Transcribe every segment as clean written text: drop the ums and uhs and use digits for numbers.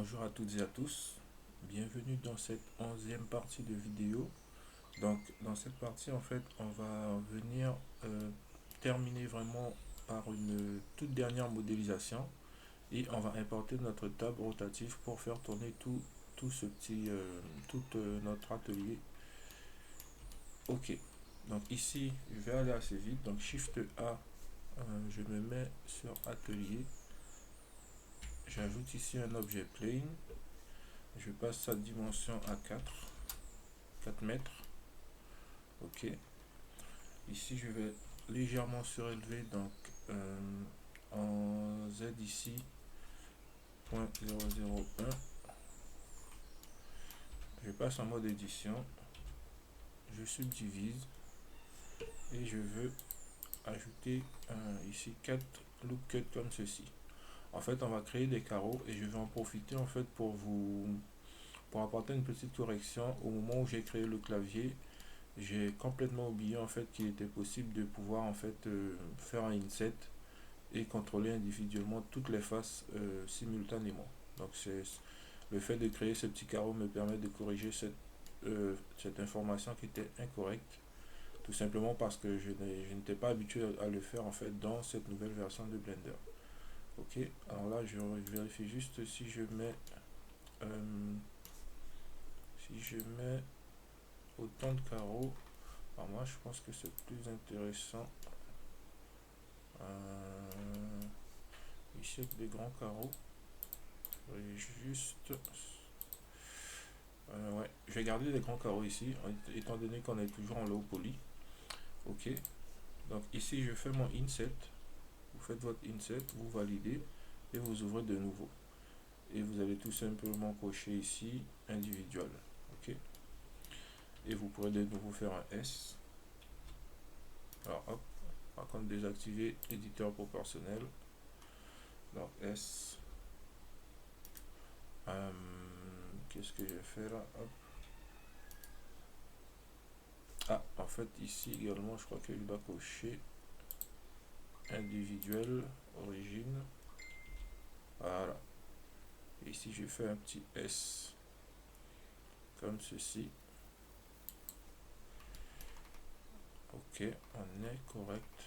Bonjour à toutes et à tous, bienvenue dans cette 11e partie de vidéo. Donc dans cette partie en fait on va venir terminer vraiment par une toute dernière modélisation et on va importer notre table rotative pour faire tourner tout ce petit notre atelier. Ok, donc ici je vais aller assez vite, donc Shift A, je me mets sur atelier, j'ajoute ici un objet plane. Je passe sa dimension à 4 mètres. Ok. Ici, je vais légèrement surélever, donc en Z ici, 0.001. Je passe en mode édition. Je subdivise et je veux ajouter ici 4 loop cuts comme ceci. En fait, on va créer des carreaux et je vais en profiter en fait pour apporter une petite correction. Au moment où j'ai créé le clavier, j'ai complètement oublié en fait qu'il était possible de pouvoir en fait faire un inset et contrôler individuellement toutes les faces simultanément. Donc c'est le fait de créer ce petit carreau me permet de corriger cette information qui était incorrecte, tout simplement parce que je n'étais pas habitué à le faire en fait dans cette nouvelle version de Blender. Ok, alors là je vérifie juste euh, si je mets autant de carreaux. Alors moi je pense que c'est plus intéressant ici avec des grands carreaux. Juste ouais, je vais garder les grands carreaux ici étant donné qu'on est toujours en low poly. Ok, donc ici je fais mon inset, vous faites votre inset, vous validez et vous ouvrez de nouveau et vous allez tout simplement cocher ici individuel. Ok, et vous pourrez de nouveau faire un S. Alors hop, par contre désactiver l'éditeur proportionnel. Donc S. Qu'est-ce que j'ai fait là? Hop. Ah, en fait ici également je crois que je dois cocher individuel origine. Voilà, et ici je fais un petit S comme ceci. Ok, on est correct.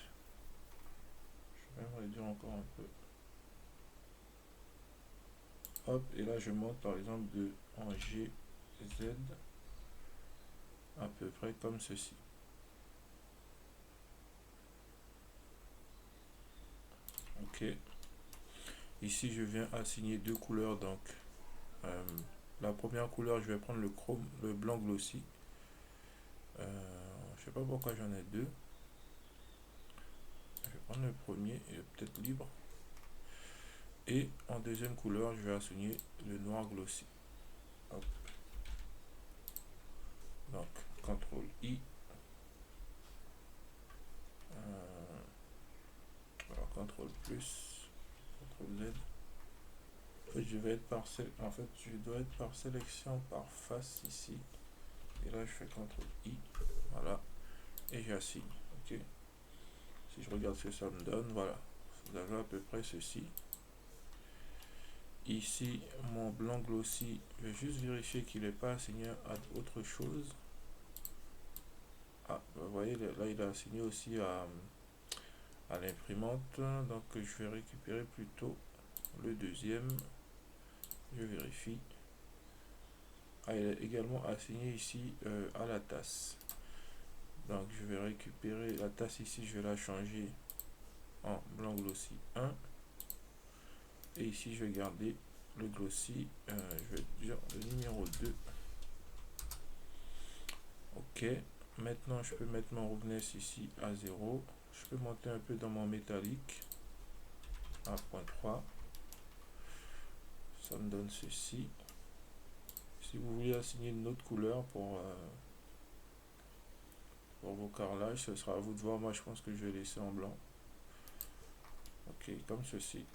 Je vais même réduire encore un peu. Hop, et là je monte par exemple de en G, Z, à peu près comme ceci. Ok, ici je viens assigner deux couleurs. Donc la première couleur, je vais prendre le chrome, le blanc glossy. Je sais pas pourquoi j'en ai deux. Je vais prendre le premier et peut-être libre. Et en deuxième couleur, je vais assigner le noir glossy. Hop. Donc, CTRL I. Alors, CTRL plus, CTRL Z. En fait, je vais être par en fait, je dois être par sélection par face ici. Et là, je fais CTRL I. Voilà. Et j'assigne. Ok. Si je regarde ce que ça me donne, voilà. Vous avez à peu près ceci. Ici, mon blanc glossy, je vais juste vérifier qu'il n'est pas assigné à autre chose. Ah, vous voyez, là, il a assigné aussi à l'imprimante. Donc, je vais récupérer plutôt le deuxième. Je vérifie. Ah, il est également assigné ici à la tasse. Donc, je vais récupérer la tasse ici. Je vais la changer en blanc glossy 1. Et ici, je vais garder le glossy. Je vais dire le numéro 2. Ok. Maintenant, je peux mettre mon roughness ici à 0. Je peux monter un peu dans mon métallique à 0.3. Ça me donne ceci. Si vous voulez assigner une autre couleur pour vos carrelages, ce sera à vous de voir. Moi, je pense que je vais laisser en blanc. Ok, comme ceci.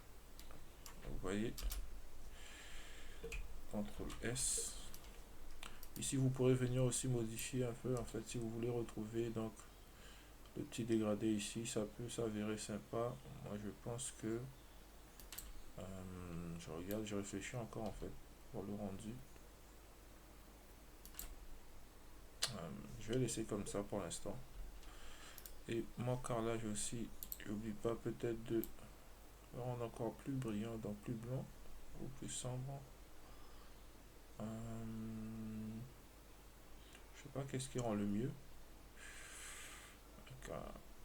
Vous voyez, CTRL S. Ici, vous pourrez venir aussi modifier un peu. En fait, si vous voulez retrouver donc le petit dégradé ici, ça peut s'avérer sympa. Moi, je pense que je regarde, je réfléchis encore en fait. pour le rendu. Je vais laisser comme ça pour l'instant. Et mon carrelage aussi, n'oublie pas peut-être de le rendre encore plus brillant, donc plus blanc ou plus sombre. Je sais pas qu'est-ce qui rend le mieux.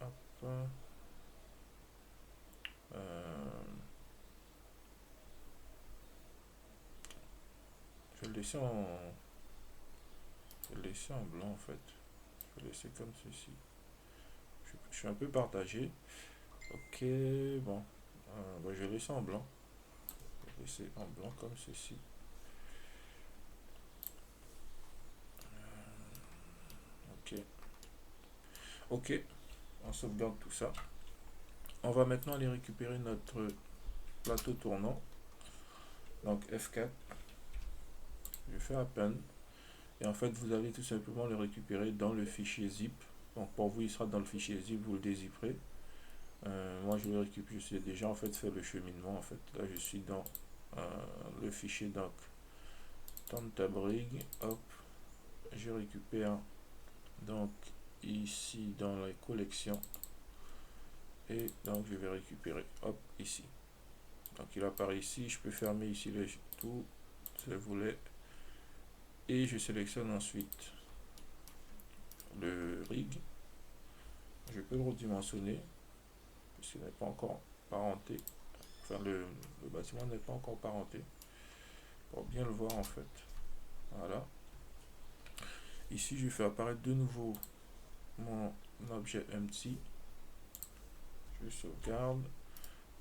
Hop. Je vais le laisser en blanc en fait. Je vais le laisser comme ceci. Je suis un peu partagé. Ok, bon. Je vais laisser en blanc. Je vais laisser en blanc comme ceci. Ok. Ok. On sauvegarde tout ça. On va maintenant aller récupérer notre plateau tournant. Donc F4. Je fais append. Et en fait, vous allez tout simplement le récupérer dans le fichier zip. Donc pour vous, il sera dans le fichier zip, vous le dézipperez. Moi, je le récupère, je sais déjà en fait fait le cheminement. En fait, là, je suis dans le fichier donc Tabrig. Hop, je récupère donc ici dans la collection et donc je vais récupérer hop ici. Donc il apparaît ici. Je peux fermer ici le tout, si je voulais, et je sélectionne ensuite le rig. Je peux le redimensionner puisqu'il n'est pas encore parenté. Enfin, le bâtiment n'est pas encore parenté. Pour bien le voir en fait. Voilà. Ici, je fais apparaître de nouveau mon objet empty. Je sauvegarde.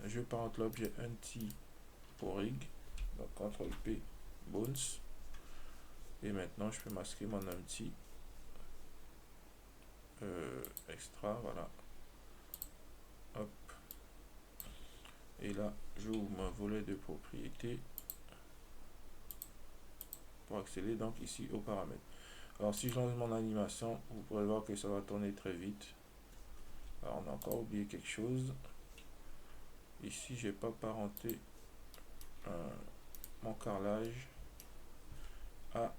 Je parente l'objet empty pour rig. Donc CTRL P, bones. Et maintenant, je peux masquer mon empty. Extra, voilà. Hop. Et là, j'ouvre mon volet de propriété pour accéder donc ici aux paramètres. Alors si je lance mon animation, vous pourrez voir que ça va tourner très vite. Alors on a encore oublié quelque chose. Ici j'ai pas parenté mon carrelage à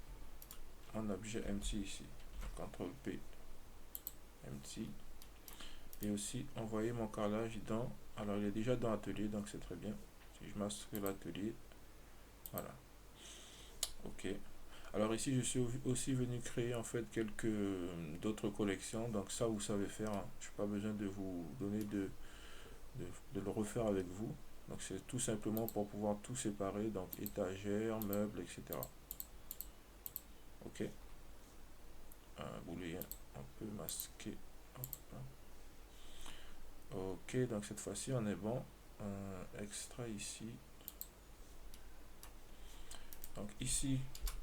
mon objet empty ici. CTRL P, empty. Et aussi envoyer mon carrelage dans, alors il est déjà dans atelier, donc c'est très bien. Si je masque l'atelier, voilà. Ok. Alors ici je suis aussi venu créer en fait quelques d'autres collections, donc ça vous savez faire, hein. Je n'ai pas besoin de vous donner de le refaire avec vous. Donc c'est tout simplement pour pouvoir tout séparer, donc étagères, meubles, etc. Ok. Booléen, on peut masquer. Hop. Ok, donc cette fois-ci on est bon. Extra ici. Donc ici,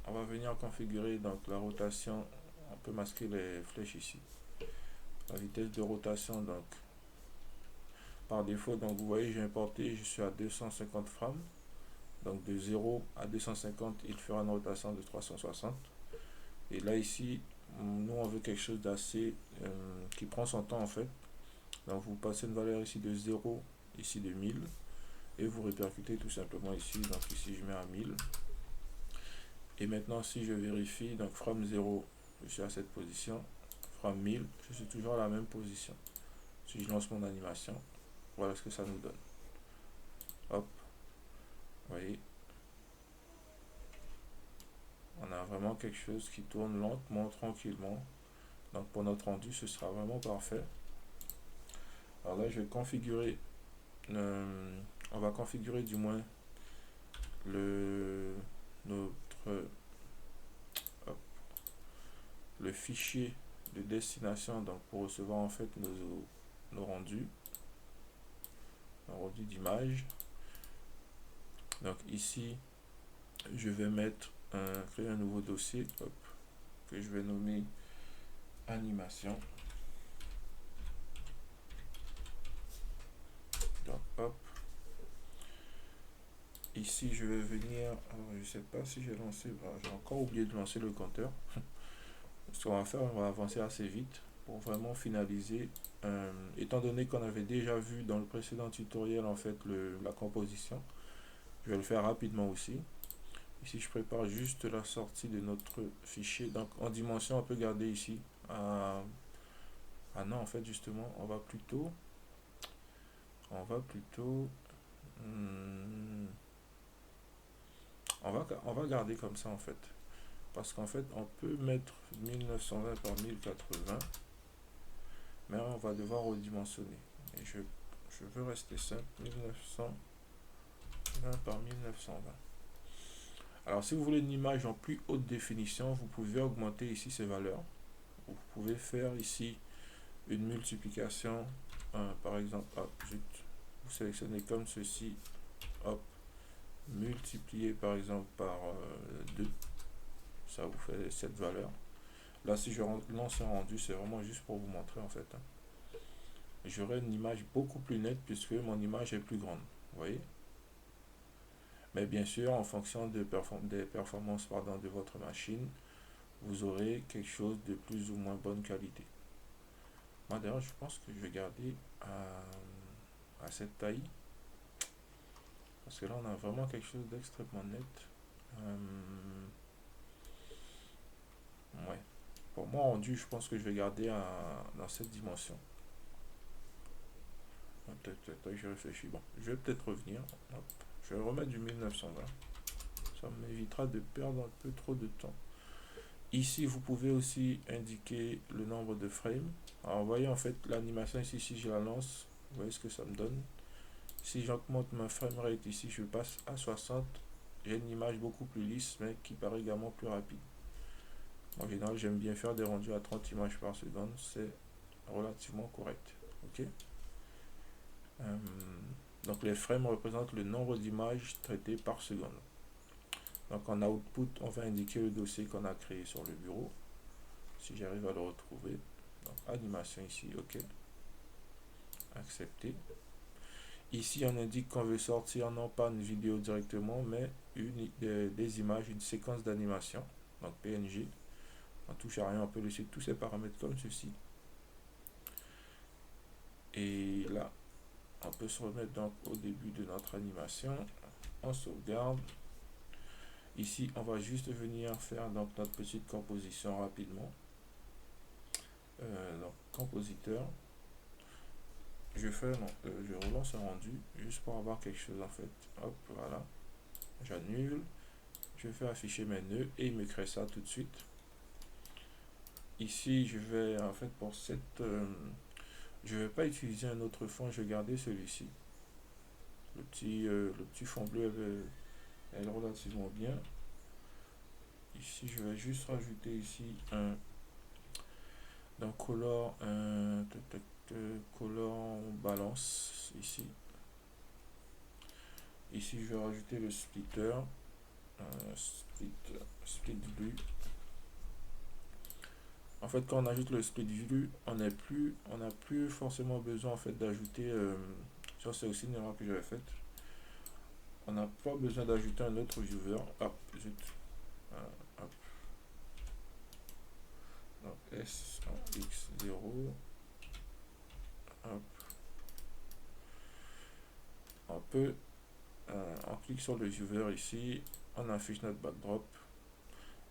on va venir configurer donc la rotation. On peut masquer les flèches ici. La vitesse de rotation, donc par défaut, donc vous voyez, j'ai importé, je suis à 250 frames. Donc de 0 à 250, il fera une rotation de 360. Et là ici, nous on veut quelque chose d'assez qui prend son temps en fait. Donc vous passez une valeur ici de 0, ici de 1000, et vous répercutez tout simplement ici. Donc ici je mets à 1000. Et maintenant si je vérifie, donc frame 0, je suis à cette position. Frame 1000, je suis toujours à la même position. Si je lance mon animation, voilà ce que ça nous donne. Hop, vous voyez, on a vraiment quelque chose qui tourne lentement, tranquillement. Donc pour notre rendu, ce sera vraiment parfait. Alors là, je vais configurer, on va configurer du moins notre le fichier de destination, donc pour recevoir en fait nos rendus d'image. Donc ici, je vais mettre créer un nouveau dossier, hop, que je vais nommer animation. Donc hop, ici je vais venir, alors je sais pas si j'ai lancé, j'ai encore oublié de lancer le compteur. Ce qu'on va faire, on va avancer assez vite pour vraiment finaliser, étant donné qu'on avait déjà vu dans le précédent tutoriel en fait la composition. Je vais le faire rapidement aussi. Ici, je prépare juste la sortie de notre fichier. Donc, en dimension, on peut garder ici. Ah non, en fait, justement, hmm, on va garder comme ça, en fait. Parce qu'en fait, on peut mettre 1920 par 1080, mais on va devoir redimensionner. Et je veux rester simple, 1920 par 1920. Alors, si vous voulez une image en plus haute définition, vous pouvez augmenter ici ces valeurs. Vous pouvez faire ici une multiplication, par exemple, hop, vous sélectionnez comme ceci, hop, multiplié par exemple par 2, ça vous fait cette valeur. Là, si je lance un rendu, c'est vraiment juste pour vous montrer en fait. J'aurai une image beaucoup plus nette puisque mon image est plus grande, vous voyez. Mais bien sûr, en fonction des performances de votre machine, vous aurez quelque chose de plus ou moins bonne qualité. Moi d'ailleurs, je pense que je vais garder à cette taille. Parce que là, on a vraiment quelque chose d'extrêmement net. Ouais. Pour moi, rendu, je pense que je vais garder dans cette dimension. Peut-être, je réfléchis. Bon, je vais peut-être revenir. Hop. Je vais remettre du 1920. Ça m'évitera de perdre un peu trop de temps. Ici, vous pouvez aussi indiquer le nombre de frames. Alors, vous voyez en fait l'animation ici, si je la lance, vous voyez ce que ça me donne. Si j'augmente ma framerate ici, je passe à 60. J'ai une image beaucoup plus lisse, mais qui paraît également plus rapide. En général, j'aime bien faire des rendus à 30 images par seconde. C'est relativement correct. Ok. Donc les frames représentent le nombre d'images traitées par seconde. Donc en output, on va indiquer le dossier qu'on a créé sur le bureau. Si j'arrive à le retrouver. Donc animation ici, ok. Accepter. Ici, on indique qu'on veut sortir non pas une vidéo directement, mais des images, une séquence d'animation. Donc PNG. On touche à rien, on peut laisser tous ces paramètres comme ceci. Et là, on peut se remettre donc au début de notre animation. On sauvegarde. Ici, on va juste venir faire donc notre petite composition rapidement. Donc, compositeur. Je relance un rendu juste pour avoir quelque chose en fait. Hop, voilà. J'annule. Je vais afficher mes nœuds et il me crée ça tout de suite. Ici, je vais en fait pour cette... je vais pas utiliser un autre fond, je vais garder celui-ci. Le petit fond bleu elle est relativement bien. Ici, je vais juste rajouter ici un color, color balance ici. Ici, je vais rajouter le splitter, split blue. En fait, quand on ajoute le split view, on n'a plus forcément besoin en fait d'ajouter. Ça, c'est aussi une erreur que j'avais faite. On n'a pas besoin d'ajouter un autre viewer. Hop, zut. Hop. Donc S en X0. Hop. On clique sur le viewer ici. On affiche notre backdrop.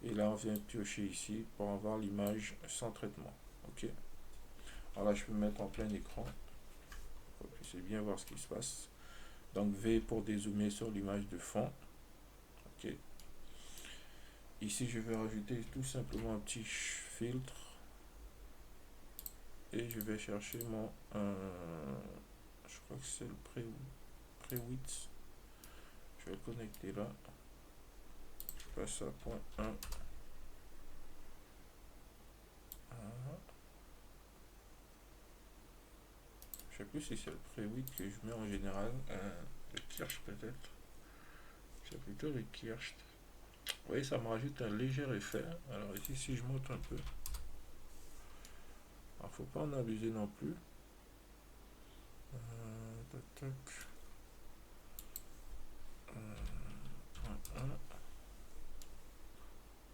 Et là, on vient piocher ici pour avoir l'image sans traitement. Ok. Alors là, je peux mettre en plein écran. Pour que vous puissiez bien voir ce qui se passe. Donc V pour dézoomer sur l'image de fond. Ok. Ici, je vais rajouter tout simplement un petit filtre. Et je vais chercher mon... je crois que c'est le pré-width. Je vais le connecter là. Je passe à point 1. Je sais plus si c'est le pré-width que je mets en général. Le Kirsch peut-être. C'est plutôt le Kirsch. Vous voyez, ça me rajoute un léger effet. Alors ici, si je monte un peu. Alors, faut pas en abuser non plus. Point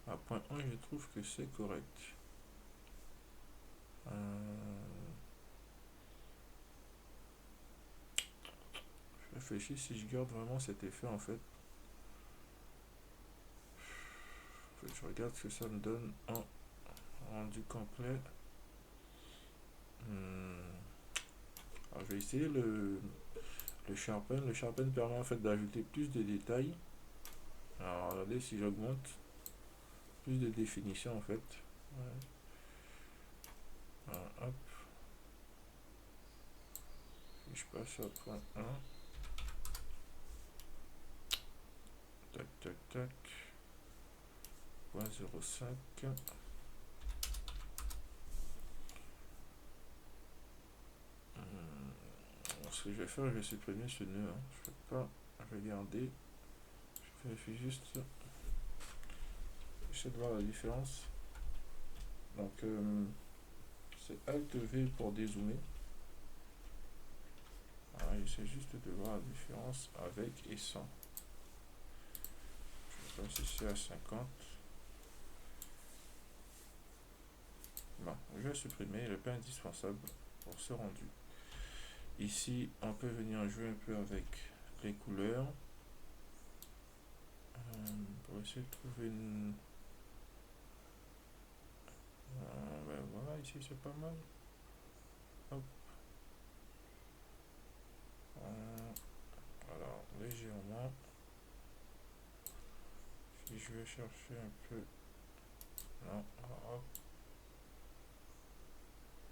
1. À point 1, je trouve que c'est correct. Je réfléchis si je garde vraiment cet effet en fait. Je regarde ce que ça me donne en rendu complet. Alors, je vais essayer le Sharpen. Le Sharpen permet en fait d'ajouter plus de détails. Alors, regardez si j'augmente plus de définition en fait. Ouais. Alors, hop. Et je passe au point 1. Tac, tac, tac. Point 0,5. Ce que je vais faire, je vais supprimer ce nœud. Hein. Je ne vais pas regarder. Je vérifie juste. J'essaie de voir la différence. Donc, c'est Alt V pour dézoomer. Alors, j'essaie juste de voir la différence avec et sans. Je passe ici à 50. Bon, je vais supprimer, il n'est pas indispensable pour ce rendu. Ici, on peut venir jouer un peu avec les couleurs. Pour essayer de trouver une... ben voilà, ici c'est pas mal. Hop. Alors, légèrement. Si je vais chercher un peu... Non, hop.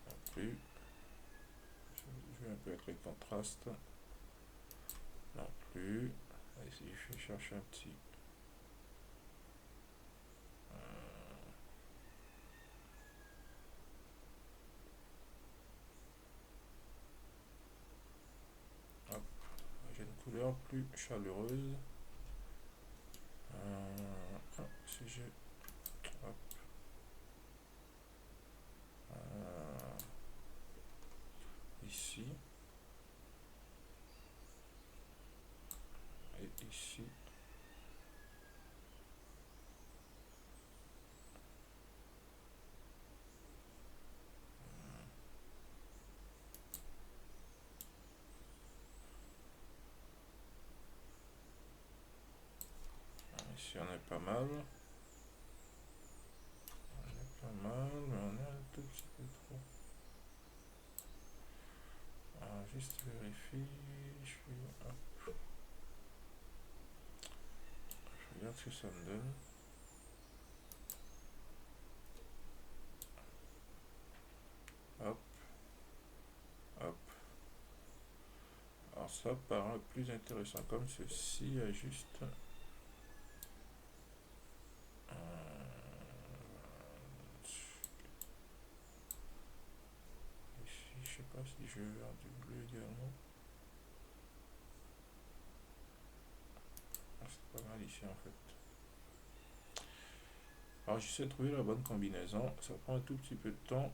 Non plus. Je vais un peu avec les contrastes. Non plus. Ici, je vais chercher un petit... Hop. J'ai une couleur plus chaleureuse. Si j'ai... Hop. Ici. Et ici. Ici on est pas mal. On est pas mal, mais on est un tout petit peu trop. Alors, juste vérifier. Hop. Je regarde ce que ça me donne. Hop. Hop. Alors ça paraît plus intéressant comme ceci, juste ici, je sais pas si je vais vers du bleu également. Ah, c'est pas mal ici en fait. Alors j'essaie de trouver la bonne combinaison, ça prend un tout petit peu de temps.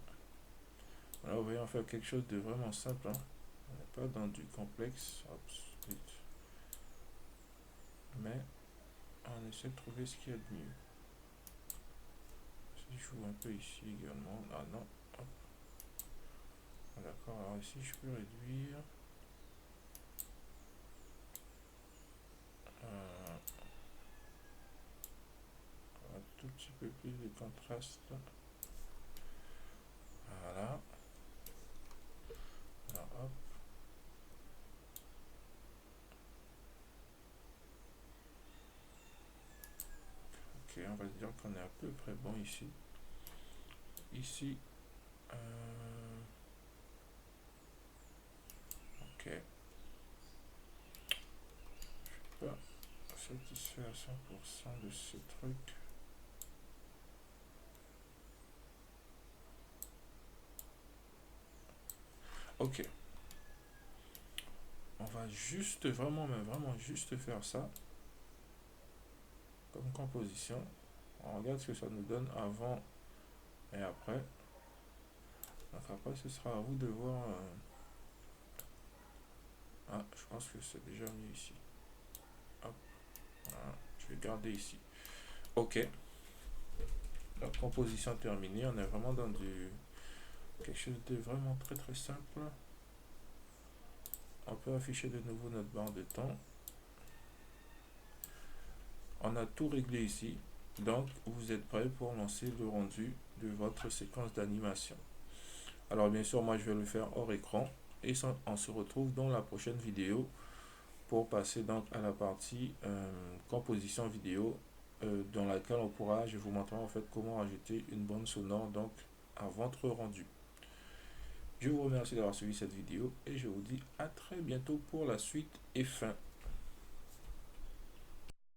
Là vous voyez, on fait quelque chose de vraiment simple, hein. On n'est pas dans du complexe. Hop, mais on essaie de trouver ce qu'il y a de mieux. Si je joue un peu ici également, ah non, hop. D'accord, alors ici je peux réduire. Un tout petit peu plus de contraste. Voilà. Alors hop. Ok, on va dire qu'on est à peu près bon ici. Ici. Ok. Je suis pas satisfait à 100% de ce truc. Ok. On va juste, vraiment, mais vraiment juste faire ça. Comme composition. On regarde ce que ça nous donne avant et après. Donc après, ce sera à vous de voir. Ah, je pense que c'est déjà mieux ici. Hop. Voilà. Je vais garder ici. Ok. La composition terminée. On est vraiment dans du quelque chose de vraiment très très simple. On peut afficher de nouveau notre barre de temps. On a tout réglé ici. Donc, vous êtes prêt pour lancer le rendu de votre séquence d'animation. Alors, bien sûr, moi, je vais le faire hors écran et on se retrouve dans la prochaine vidéo pour passer donc à la partie composition vidéo dans laquelle je vous montrerai en fait comment ajouter une bande sonore donc à votre rendu. Je vous remercie d'avoir suivi cette vidéo et je vous dis à très bientôt pour la suite et fin.